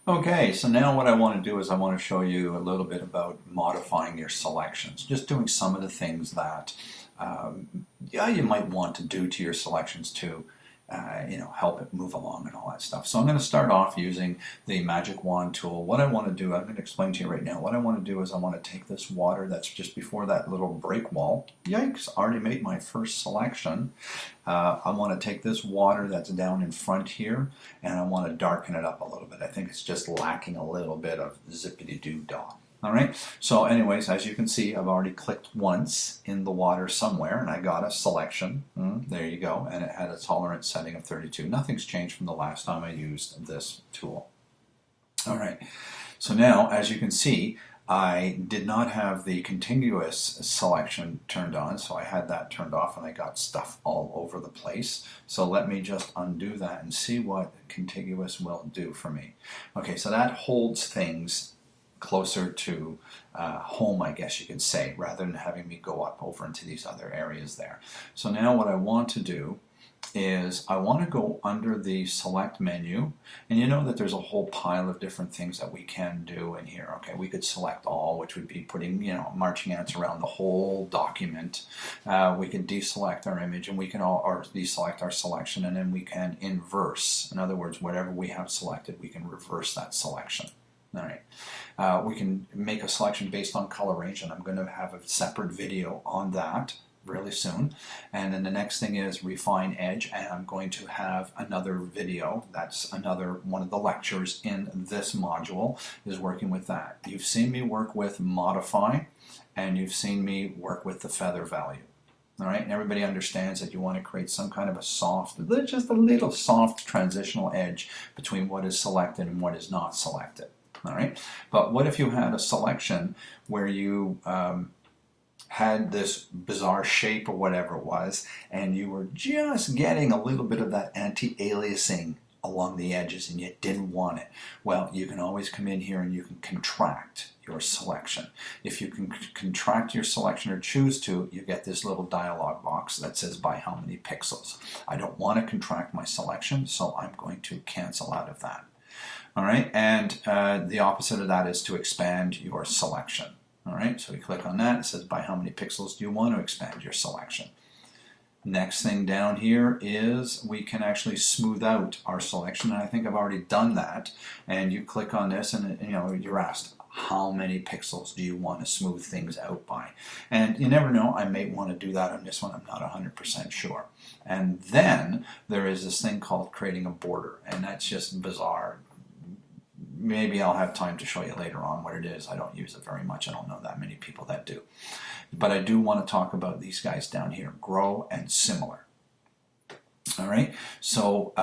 Okay, so now what I want to do is I want to show you a little bit about modifying your selections. Just doing some of the things that yeah, you might want to do to your selections to help it move along and all that stuff. So I'm going to start off using the magic wand tool. What I want to do, I'm going to explain to you right now. What I want to do is I want to take this water that's just before that little break wall. Yikes, already made my first selection. I want to take this water that's down in front here and I want to darken it up a little bit. I think it's just lacking a little bit of zippity-doo-dah. All right, so anyways, as you can see, I've already clicked once in the water somewhere and I got a selection. There you go, and it had a tolerance setting of 32. Nothing's changed from the last time I used this tool. All right, so now as you can see, I did not have the contiguous selection turned on, so I had that turned off and I got stuff all over the place. So let me just undo that and see what contiguous will do for me. Okay, so that holds things closer to home, I guess you could say, rather than having me go up over into these other areas there. So now what I want to do is I want to go under the select menu, and you know that there's a whole pile of different things that we can do in here. Okay, we could select all, which would be putting marching ants around the whole document. We can deselect our image, and we can or deselect our selection, and then we can inverse. In other words, whatever we have selected, we can reverse that selection. All right, we can make a selection based on color range, and I'm going to have a separate video on that really soon. And then the next thing is refine edge, and I'm going to have another video. That's another one of the lectures in this module is working with that. You've seen me work with modify, and you've seen me work with the feather value. All right, and everybody understands that you want to create some kind of a soft, just a little soft transitional edge between what is selected and what is not selected. All right, but what if you had a selection where you had this bizarre shape or whatever it was, and you were just getting a little bit of that anti-aliasing along the edges and you didn't want it? Well, you can always come in here and you can contract your selection. If you can contract your selection or choose to, you get this little dialog box that says by how many pixels. I don't want to contract my selection, so I'm going to cancel out of that. All right, and the opposite of that is to expand your selection. All right, so we click on that. It says by how many pixels do you want to expand your selection. Next thing down here is we can actually smooth out our selection, and I think I've already done that. And you click on this, and you're asked how many pixels do you want to smooth things out by. And you never know, I may want to do that on this one. I'm not 100% sure. And then there is this thing called creating a border, and that's just bizarre. Maybe I'll have time to show you later on what it is. I don't use it very much. I don't know that many people that do. But I do want to talk about these guys down here, grow and similar. All right, so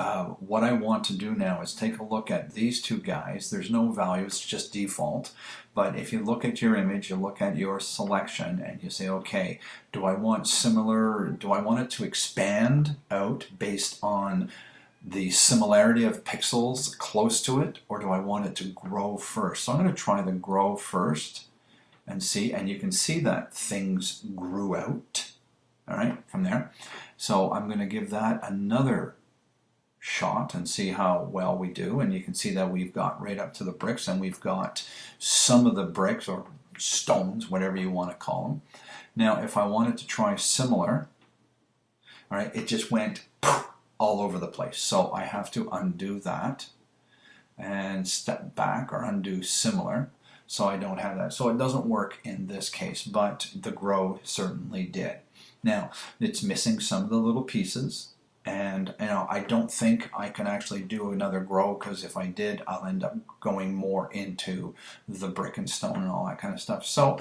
what I want to do now is take a look at these two guys. There's no value, it's just default. But if you look at your image, you look at your selection, and you say, okay, do I want similar, do I want it to expand out based on the similarity of pixels close to it, or do I want it to grow first? So I'm going to try the grow first and see, and you can see that things grew out, all right, from there. So I'm going to give that another shot and see how well we do, and you can see that we've got right up to the bricks, and we've got some of the bricks or stones, whatever you want to call them. Now if I wanted to try similar, all right, it just went all over the place. So I have to undo that and step back or undo similar so I don't have that. So it doesn't work in this case, but the grow certainly did. Now it's missing some of the little pieces, and I don't think I can actually do another grow, because if I did, I'll end up going more into the brick and stone and all that kind of stuff. So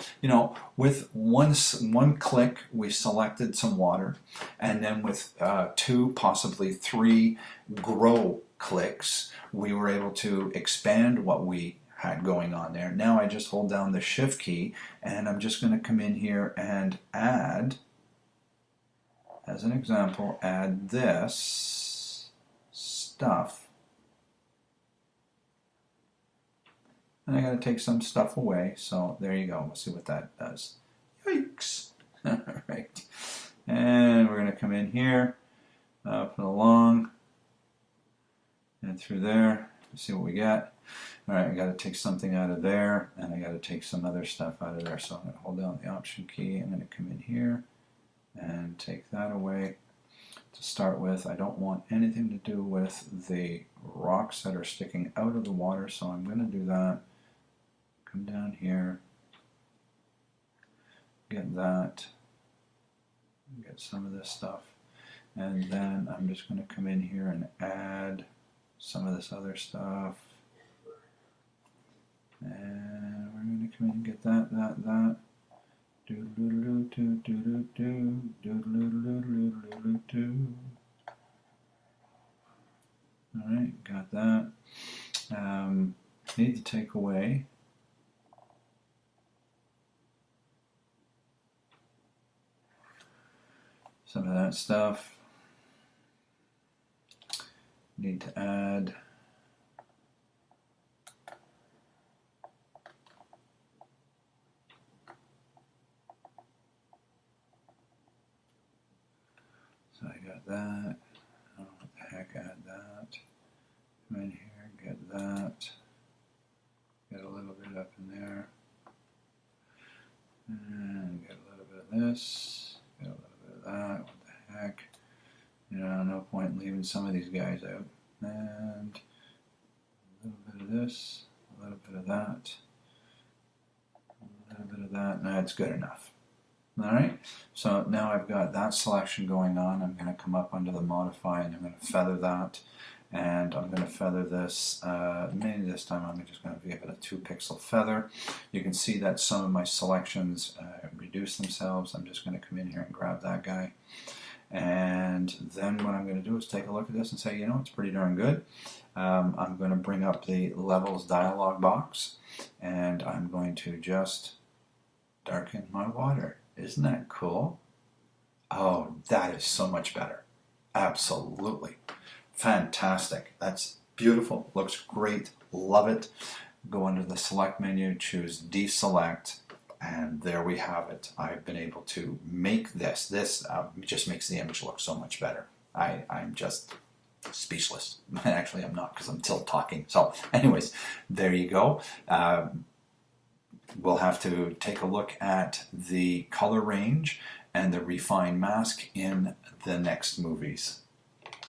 with one click we selected some water, and then with 2, possibly 3 grow clicks, we were able to expand what we had going on there. Now I just hold down the shift key, and I'm just going to come in here and add, as an example, add this stuff. And I got to take some stuff away, so there you go. We'll see what that does. Yikes! All right, and we're going to come in here, up and along, and through there. See what we get. All right, I got to take something out of there, and I got to take some other stuff out of there. So I'm going to hold down the Option key. I'm going to come in here and take that away. To start with, I don't want anything to do with the rocks that are sticking out of the water, so I'm going to do that. Come down here, get that, get some of this stuff, and then I'm just going to come in here and add some of this other stuff. And we're going to come in and get that. Alright, got that. Need to take away some of that stuff. Need to add so I got that. Oh, what the heck, add that. Come in here, get that. Get a little bit up in there. And get a little bit of this. Get a little bit of that. What the heck. You know, no point in leaving some of these guys out. And a little bit of this. A little bit of that. A little bit of that. No, that's good enough. Alright, so now I've got that selection going on. I'm going to come up under the modify and I'm going to feather that. And I'm going to feather this, maybe this time I'm just going to give it a 2 pixel feather. You can see that some of my selections reduce themselves. I'm just going to come in here and grab that guy. And then what I'm going to do is take a look at this and say, you know, it's pretty darn good. I'm going to bring up the levels dialog box and I'm going to just darken my water. Isn't that cool? Oh, that is so much better. Absolutely. Fantastic. That's beautiful. Looks great. Love it. Go under the select menu, choose deselect, and there we have it. I've been able to make this. This just makes the image look so much better. I'm just speechless. Actually, I'm not because I'm still talking. So anyways, there you go. We'll have to take a look at the color range and the refine mask in the next movies.